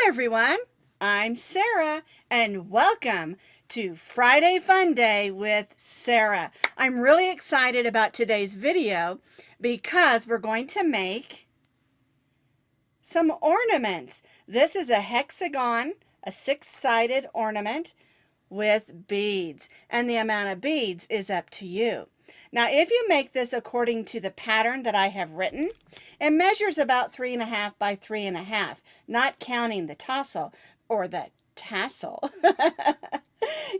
everyone, I'm Sarah and welcome to Friday Fun Day with Sarah. I'm really excited about today's video because we're going to make some ornaments. This is a hexagon, a six-sided ornament with beads, and the amount of beads is up to you. Now, if you make this according to the pattern that I have written, it measures about 3.5 by 3.5, not counting the tassel or the tassel.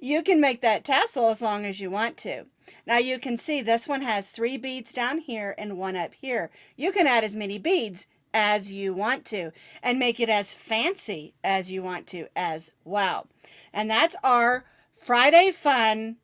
You can make that tassel as long as you want to. Now you can see this one has 3 beads down here and 1 up here. You can add as many beads as you want to and make it as fancy as you want to as well. And that's our Friday Fun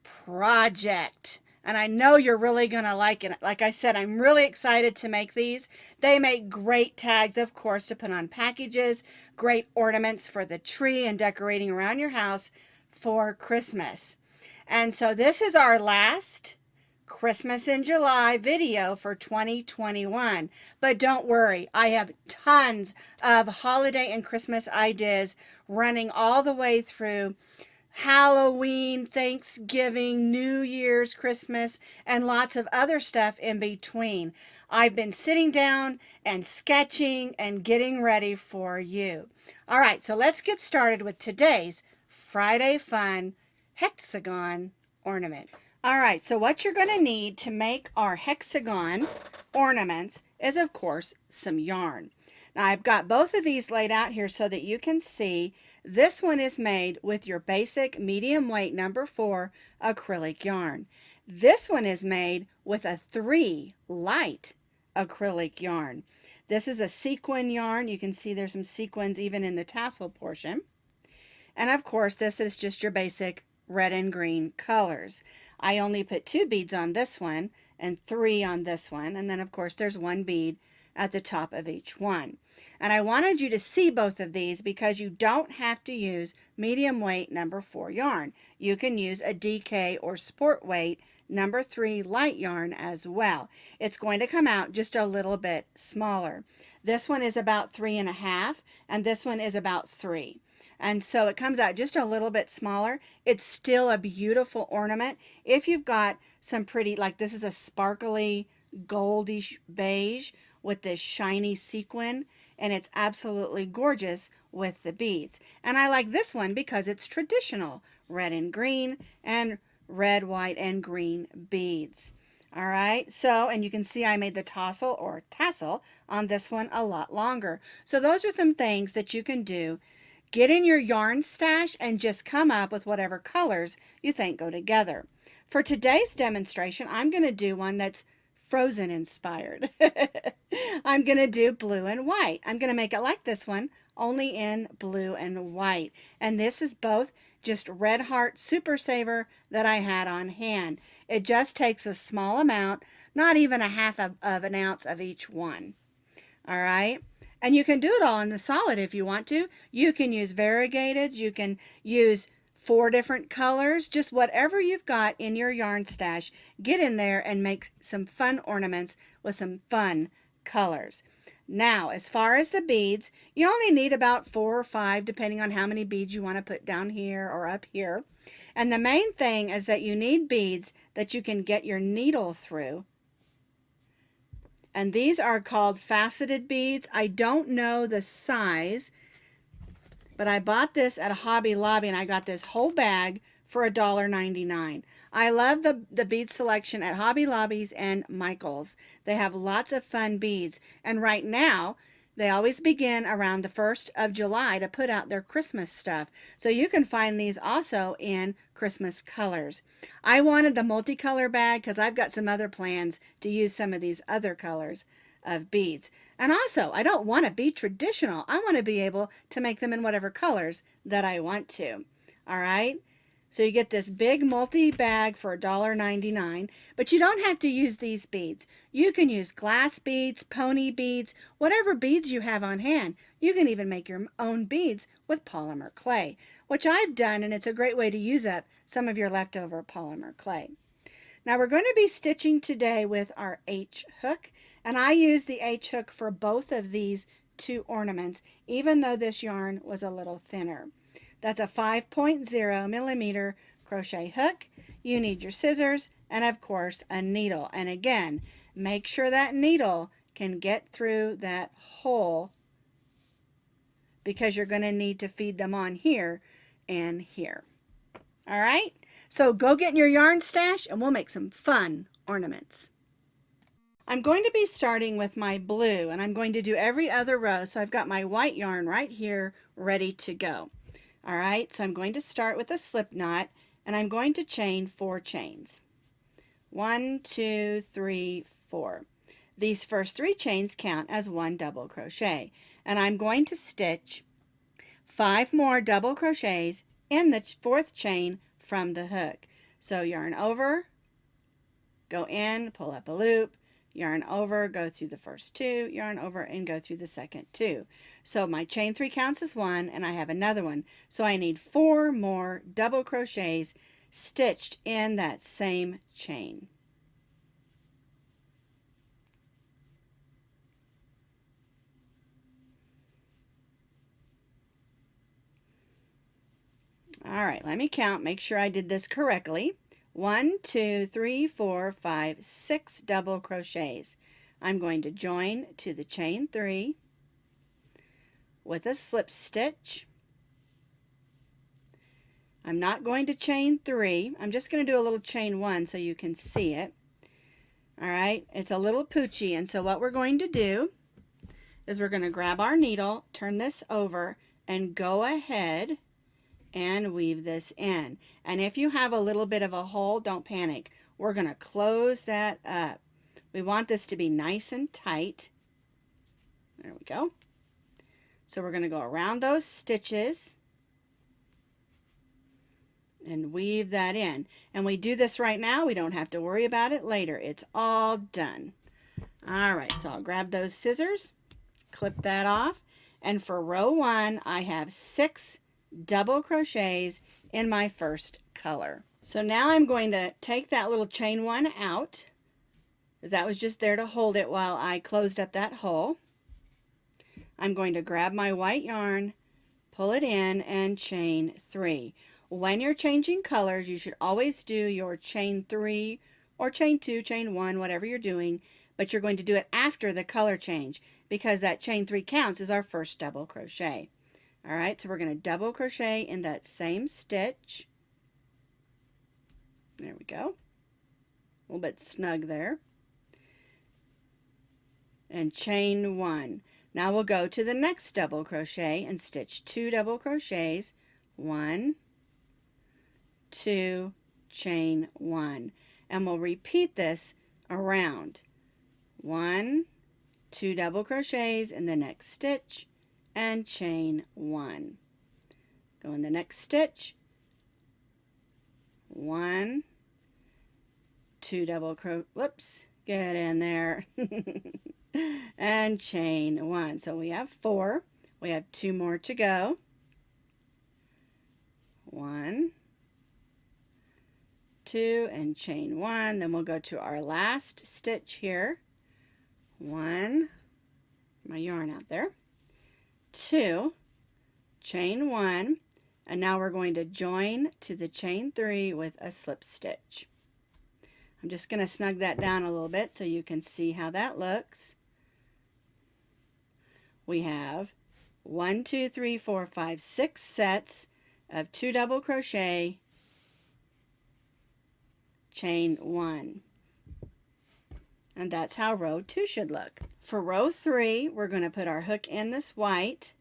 project. And I know you're really going to like it. Like I said, I'm really excited to make these. They make great tags, of course, to put on packages, great ornaments for the tree and decorating around your house for Christmas. And so this is our last Christmas in July video for 2021. But don't worry, I have tons of holiday and Christmas ideas running all the way through Halloween, Thanksgiving, New Year's, Christmas, and lots of other stuff in between. I've been sitting down and sketching and getting ready for you. All right, so let's get started with today's Friday Fun hexagon ornament. All right, so what you're going to need to make our hexagon ornaments is, of course, some yarn. Now, I've got both of these laid out here so that you can see. This one is made with your basic medium weight number 4 acrylic yarn. This one is made with a 3 light acrylic yarn. This is a sequin yarn. You can see there's some sequins even in the tassel portion. And of course, this is just your basic red and green colors. I only put 2 beads on this one and 3 on this one. And then of course there's 1 bead at the top of each one. And I wanted you to see both of these because you don't have to use medium weight number 4 yarn. You can use a DK or sport weight number 3 light yarn as well. It's going to come out just a little bit smaller. This one is about 3.5 and this one is about 3. And so it comes out just a little bit smaller. It's still a beautiful ornament. If you've got some pretty, like this is a sparkly goldish beige with this shiny sequin, and it's absolutely gorgeous with the beads. And I like this one because it's traditional, red and green and red, white, and green beads. All right, so, and you can see I made the tassel or tassel on this one a lot longer. So those are some things that you can do. Get in your yarn stash and just come up with whatever colors you think go together. For today's demonstration, I'm going to do one that's Frozen inspired. I'm going to do blue and white. I'm going to make it like this one, only in blue and white. And this is both just Red Heart Super Saver that I had on hand. It just takes a small amount, not even a half of an ounce of each one. All right. And you can do it all in the solid if you want to. You can use variegateds. You can use 4 different colors, just whatever you've got in your yarn stash. Get in there and make some fun ornaments with some fun colors. Now, as far as the beads, you only need about 4 or 5, depending on how many beads you want to put down here or up here. And the main thing is that you need beads that you can get your needle through. And these are called faceted beads. I don't know the size, but I bought this at a Hobby Lobby and I got this whole bag for $1.99. I love the bead selection at Hobby Lobbies and Michael's. They have lots of fun beads. And right now, they always begin around the 1st of July to put out their Christmas stuff. So you can find these also in Christmas colors. I wanted the multicolor bag because I've got some other plans to use some of these other colors of beads. And also, I don't want to be traditional. I want to be able to make them in whatever colors that I want to. All right? So you get this big multi-bag for $1.99, but you don't have to use these beads. You can use glass beads, pony beads, whatever beads you have on hand. You can even make your own beads with polymer clay, which I've done, and it's a great way to use up some of your leftover polymer clay. Now we're going to be stitching today with our H hook, and I use the H hook for both of these 2 ornaments, even though this yarn was a little thinner. That's a 5.0 millimeter crochet hook. You need your scissors and of course a needle. And again, make sure that needle can get through that hole because you're going to need to feed them on here and here. All right, so go get in your yarn stash and we'll make some fun ornaments. I'm going to be starting with my blue, and I'm going to do every other row. So I've got my white yarn right here ready to go. All right, so I'm going to start with a slip knot, and I'm going to chain 4 chains. 1, 2, 3, 4. These first 3 chains count as 1 double crochet, and I'm going to stitch 5 more double crochets in the 4th chain from the hook. So yarn over, go in, pull up a loop, yarn over, go through the first 2, yarn over, and go through the second 2. So my chain 3 counts as 1, and I have another one. So I need 4 more double crochets stitched in that same chain. All right, let me count, make sure I did this correctly. 1, 2, 3, 4, 5, 6 double crochets. I'm going to join to the chain 3 with a slip stitch. I'm not going to chain 3. I'm just going to do a little chain 1 so you can see it. All right, it's a little poochy, and so what we're going to do is we're going to grab our needle, turn this over, and go ahead and weave this in. And if you have a little bit of a hole, don't panic. We're going to close that up. We want this to be nice and tight. There we go. So we're going to go around those stitches and weave that in. And we do this right now. We don't have to worry about it later. It's all done. All right, so I'll grab those scissors, clip that off. And for row 1, I have 6 double crochets in my first color. So now I'm going to take that little chain 1 out, because that was just there to hold it while I closed up that hole. I'm going to grab my white yarn, pull it in, and chain 3. When you're changing colors, you should always do your chain 3 or chain 2, chain 1, whatever you're doing, but you're going to do it after the color change because that chain 3 counts as our first double crochet. All right, so we're going to double crochet in that same stitch. There we go. A little bit snug there. And chain 1. Now we'll go to the next double crochet and stitch 2 double crochets. 1, 2, chain 1. And we'll repeat this around. 1, 2 double crochets in the next stitch, and chain 1. Go in the next stitch, 1, 2 double crochet, whoops, get in there, and chain 1. So we have 4. We have 2 more to go. 1, 2, and chain 1. Then we'll go to our last stitch here. 1, my yarn out there. 2, chain 1, and now we're going to join to the chain 3 with a slip stitch. I'm just going to snug that down a little bit so you can see how that looks. We have 1, 2, 3, 4, 5, 6 sets of 2 double crochet, chain 1. And that's how row 2 should look. For row 3, we're going to put our hook in this white.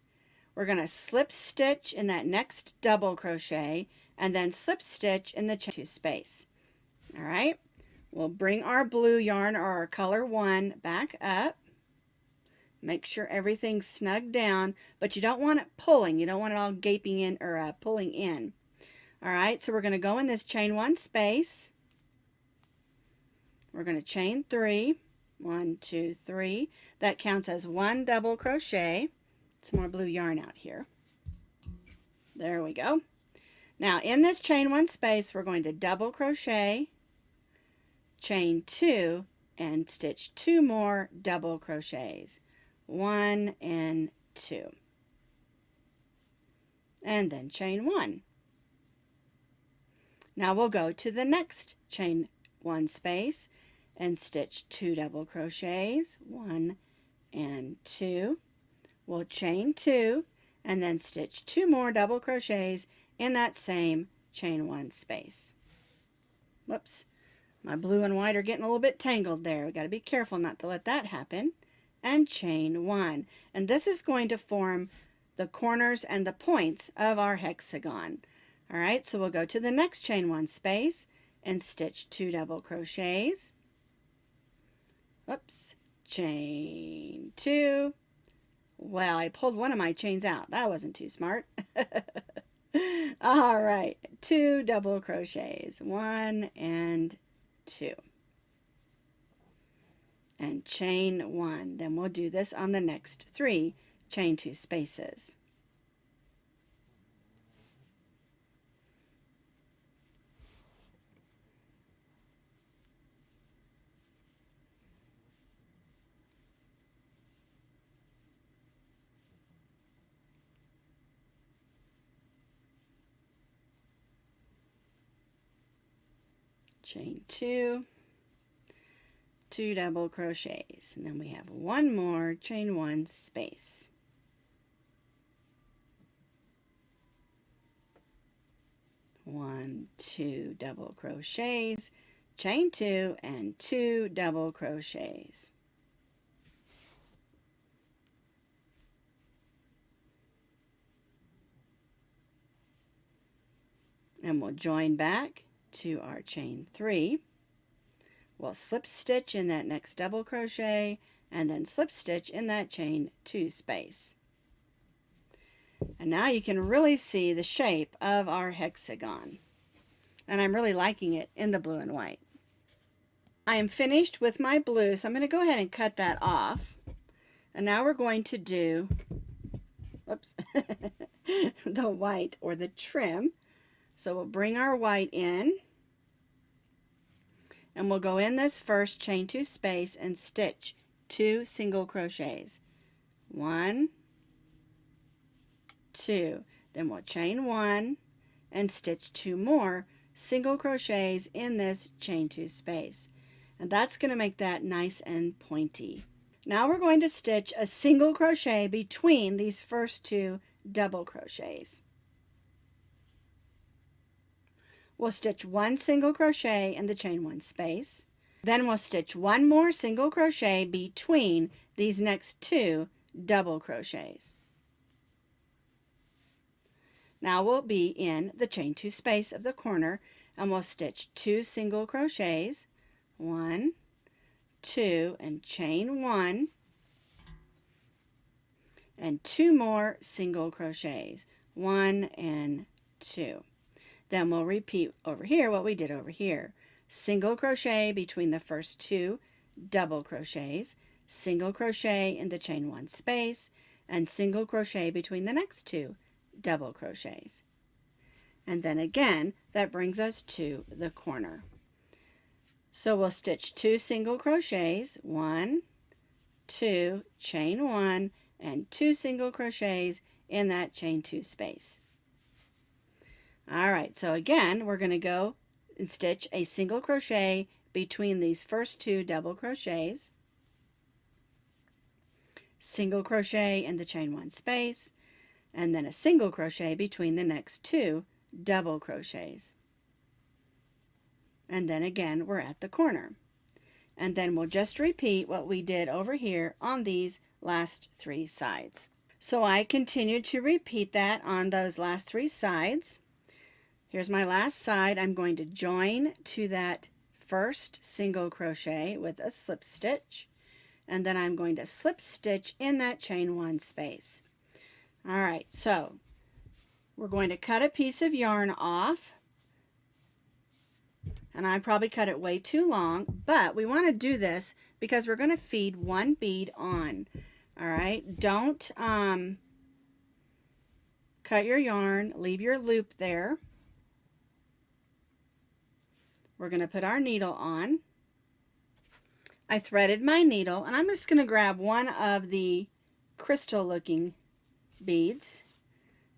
We're going to slip stitch in that next double crochet and then slip stitch in the chain 2 space. All right, we'll bring our blue yarn or our color 1 back up. Make sure everything's snug down, but you don't want it pulling. You don't want it all gaping in or pulling in. All right, so we're going to go in this chain 1 space. We're going to chain 3, 1, 2, 3. That counts as 1 double crochet. Some more blue yarn out here. There we go. Now in this chain 1 space, we're going to double crochet, chain 2, and stitch 2 more double crochets. 1 and 2, and then chain 1. Now we'll go to the next chain 1 space and stitch 2 double crochets, 1 and 2. We'll chain 2 and then stitch 2 more double crochets in that same chain 1 space. Whoops, my blue and white are getting a little bit tangled there. We got to be careful not to let that happen. And chain 1. And this is going to form the corners and the points of our hexagon. All right, so we'll go to the next chain 1 space and stitch 2 double crochets. Whoops, chain 2. Well, I pulled one of my chains out. That wasn't too smart. All right, 2 double crochets, 1 and 2. And chain 1. Then we'll do this on the next 3 chain 2 spaces. Chain 2, 2 double crochets, and then we have one more chain 1 space. One, 2 double crochets, chain 2 and 2 double crochets. And we'll join back to our chain 3. We'll slip stitch in that next double crochet and then slip stitch in that chain 2 space. And now you can really see the shape of our hexagon. And I'm really liking it in the blue and white. I am finished with my blue, so I'm going to go ahead and cut that off. And now we're going to do, whoops, the white or the trim. So we'll bring our white in. And we'll go in this first chain 2 space and stitch 2 single crochets. 1, 2. Then we'll chain 1 and stitch 2 more single crochets in this chain 2 space. And that's going to make that nice and pointy. Now we're going to stitch a single crochet between these first 2 double crochets. We'll stitch 1 single crochet in the chain 1 space. Then we'll stitch 1 more single crochet between these next 2 double crochets. Now we'll be in the chain 2 space of the corner and we'll stitch 2 single crochets, 1, 2, and chain 1, and 2 more single crochets, 1 and 2. Then we'll repeat over here what we did over here. Single crochet between the first 2 double crochets, single crochet in the chain 1 space, and single crochet between the next 2 double crochets. And then again, that brings us to the corner. So we'll stitch 2 single crochets, 1, 2, chain 1, and 2 single crochets in that chain 2 space. Alright, so again, we're going to go and stitch a single crochet between these first 2 double crochets, single crochet in the chain 1 space, and then a single crochet between the next 2 double crochets. And then again, we're at the corner. And then we'll just repeat what we did over here on these last 3 sides. So I continue to repeat that on those last 3 sides. Here's my last side. I'm going to join to that first single crochet with a slip stitch, and then I'm going to slip stitch in that chain 1 space. Alright, so we're going to cut a piece of yarn off, and I probably cut it way too long, but we want to do this because we're going to feed 1 bead on. Alright, don't cut your yarn, leave your loop there. We're going to put our needle on. I threaded my needle, and I'm just going to grab one of the crystal looking beads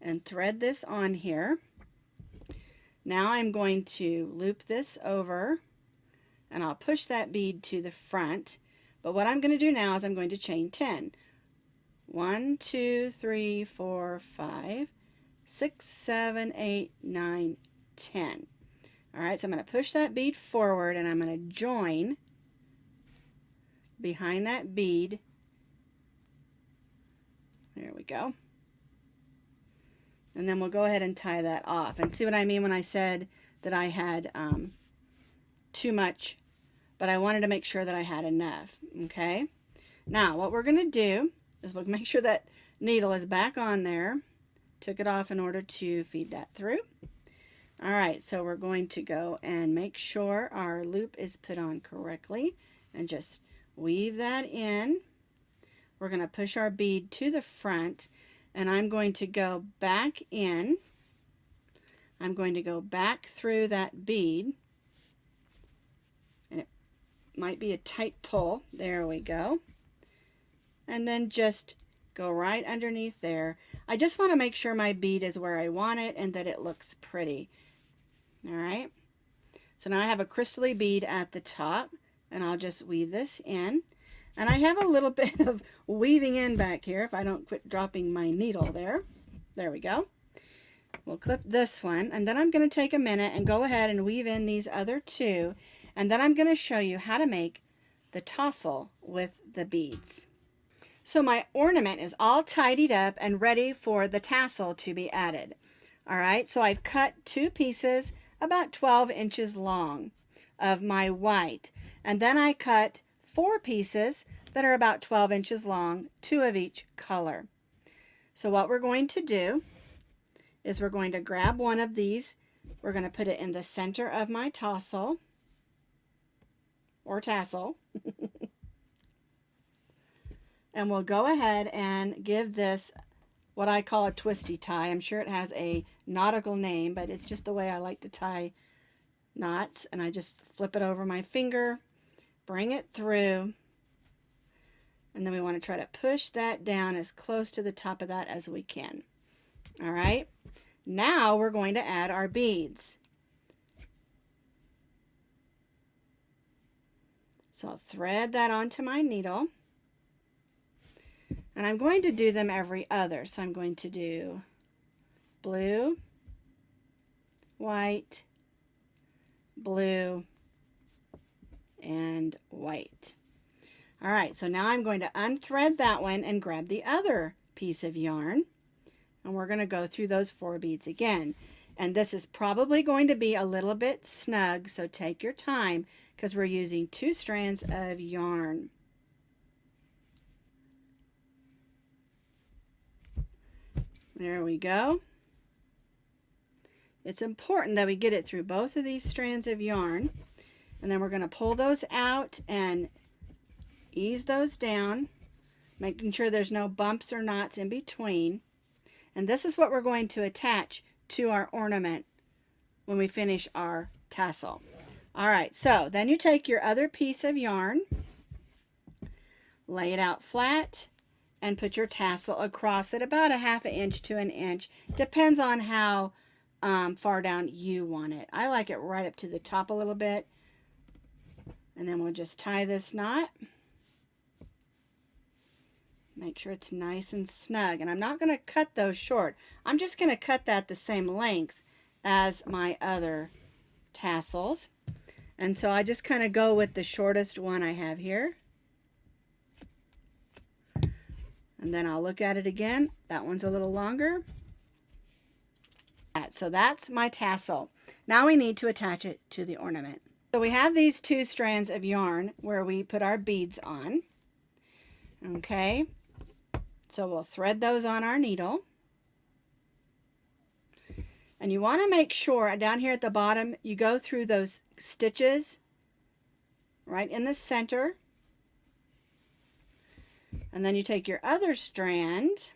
and thread this on here. Now I'm going to loop this over and I'll push that bead to the front. But what I'm going to do now is I'm going to chain 10. 1, 2, 3, 4, 5, 6, 7, 8, 9, 10. Alright, so I'm going to push that bead forward and I'm going to join behind that bead. There we go. And then we'll go ahead and tie that off. And see what I mean when I said that I had too much, but I wanted to make sure that I had enough. Okay. Now what we're going to do is we'll make sure that needle is back on there. Took it off in order to feed that through. Alright, so we're going to go and make sure our loop is put on correctly and just weave that in. We're going to push our bead to the front and I'm going to go back in. I'm going to go back through that bead and it might be a tight pull. There we go. And then just go right underneath there. I just want to make sure my bead is where I want it and that it looks pretty. Alright, so now I have a crystally bead at the top and I'll just weave this in. And I have a little bit of weaving in back here if I don't quit dropping my needle there. There we go. We'll clip this one and then I'm going to take a minute and go ahead and weave in these other two. And then I'm going to show you how to make the tassel with the beads. So my ornament is all tidied up and ready for the tassel to be added. Alright, so I've cut two pieces about 12 inches long of my white. And then I cut 4 pieces that are about 12 inches long, 2 of each color. So what we're going to do is we're going to grab one of these. We're going to put it in the center of my tassel or tassel. And we'll go ahead and give this what I call a twisty tie. I'm sure it has a nautical name, but it's just the way I like to tie knots. And I just flip it over my finger, bring it through, and then we want to try to push that down as close to the top of that as we can. All right, now we're going to add our beads. So I'll thread that onto my needle. And I'm going to do them every other. So I'm going to do blue, white, blue, and white. All right, so now I'm going to unthread that one and grab the other piece of yarn. And we're going to go through those 4 beads again. And this is probably going to be a little bit snug, so take your time because we're using 2 strands of yarn. There we go. It's important that we get it through both of these strands of yarn. And then we're going to pull those out and ease those down, making sure there's no bumps or knots in between. And this is what we're going to attach to our ornament when we finish our tassel. Alright, so then you take your other piece of yarn, lay it out flat, and put your tassel across it about 1/2 inch to 1 inch. Depends on how far down you want it. I like it right up to the top a little bit. And then we'll just tie this knot. Make sure it's nice and snug. And I'm not going to cut those short. I'm just going to cut that the same length as my other tassels. And so I just kind of go with the shortest one I have here. And then I'll look at it again. That one's a little longer. So that's my tassel. Now we need to attach it to the ornament. So we have these 2 strands of yarn where we put our beads on. Okay. So we'll thread those on our needle. And you want to make sure down here at the bottom you go through those stitches right in the center. And then you take your other strand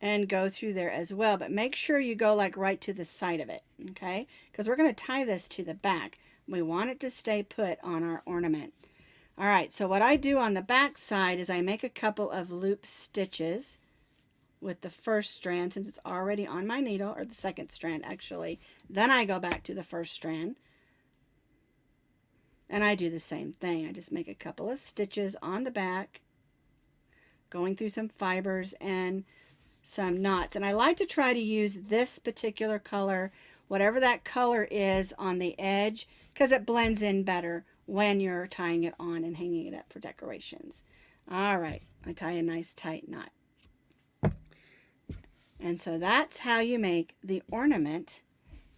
and go through there as well. But make sure you go like right to the side of it, okay? Because we're going to tie this to the back. We want it to stay put on our ornament. All right, so what I do on the back side is I make a couple of loop stitches with the first strand, since it's already on my needle, or the second strand actually. Then I go back to the first strand and I do the same thing. I just make a couple of stitches on the back, going through some fibers and some knots. And I like to try to use this particular color, whatever that color is on the edge, because it blends in better when you're tying it on and hanging it up for decorations. All right, I tie a nice tight knot. And so that's how you make the ornament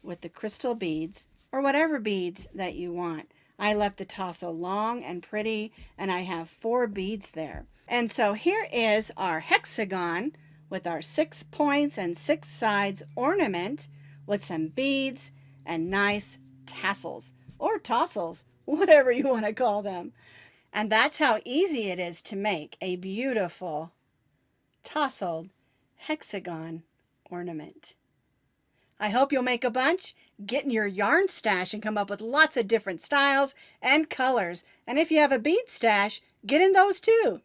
with the crystal beads, or whatever beads that you want. I left the tassel long and pretty, and I have 4 beads there. And so here is our hexagon with our 6 points and 6 sides ornament with some beads and nice tassels, or tassels, whatever you want to call them. And that's how easy it is to make a beautiful tasseled hexagon ornament. I hope you'll make a bunch, get in your yarn stash and come up with lots of different styles and colors. And if you have a bead stash, get in those too.